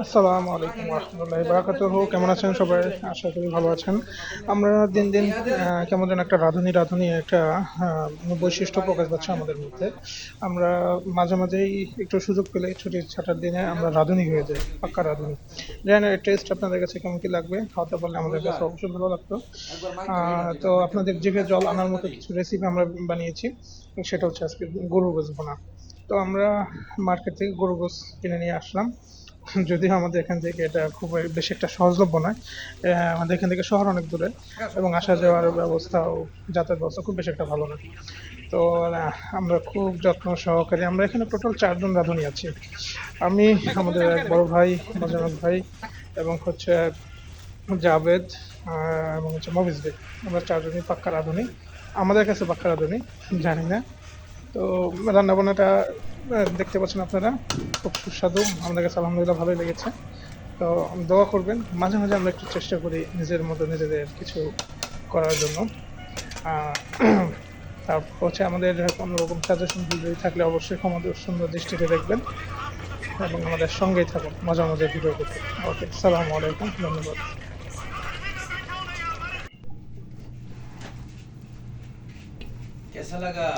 আসসালামু আলাইকুম রহমতুল্লাহি বারাকাতুহু। কেমন আছেন সবাই? আশা করি ভালো আছেন। আমরা দিন দিন কেমন যেন একটা রাঁধুনি রাঁধুনি একটা বৈশিষ্ট্য প্রকাশ পাচ্ছে আমাদের মধ্যে। আমরা মাঝে মাঝেই একটু সুযোগ পেলে ছুটির ছাটার দিনে আমরা রাঁধুনি হয়ে যাই, পাক্কা রাঁধুনি। জানি না এর টেস্ট আপনাদের কাছে কেমন কি লাগবে, খাওয়াতে পারলে আমাদের কাছে অবশ্যই ভালো লাগতো। তো আপনাদের জিভে জল আনার মতো কিছু রেসিপি আমরা বানিয়েছি। সেটা হচ্ছে আজকে গরুর গোশত ভুনা। তো আমরা মার্কেট থেকে গরুর গোশত কিনে নিয়ে আসলাম। যদিও আমাদের এখান থেকে এটা খুব বেশি একটা সহজলভ্য নয়। আমাদের এখান থেকে শহর অনেক দূরে, এবং আসা যাওয়ার ব্যবস্থাও, যাতায়াত ব্যবস্থা খুব বেশি একটা ভালো না। তো আমরা খুব যত্ন সহকারে, আমরা এখানে টোটাল 4 জন রাঁধুনি আছি। আমি, আমাদের এক বড় ভাই মোজাম্মেল ভাই, এবং হচ্ছে জাভেদ, এবং হচ্ছে মফিজ ভাই। আমরা 4জনই পাক্কা রাঁধুনি, আমাদের কাছে পাক্কা রাঁধুনি, জানি না। তো রান্না বান্নাটা দেখতে পাচ্ছেন আপনারা, খুব সুস্বাদু, আমাদের কাছে আলহামদুলিল্লাহ ভালোই লেগেছে। তো দোয়া করবেন, মাঝে মাঝে আমরা একটু চেষ্টা করি নিজের মতো নিজেদের কিছু করার জন্য। আহ, তারপর হচ্ছে আমাদের কোনো রকম সাজেশন ভিডিও থাকলে অবশ্যই আমাদের সুন্দর দৃষ্টিতে দেখবেন, এবং আমাদের সঙ্গেই থাকুন মজা মজার ভিডিও করতে। ওকে, সালামু আলাইকুম, ধন্যবাদ। कैसा लगा?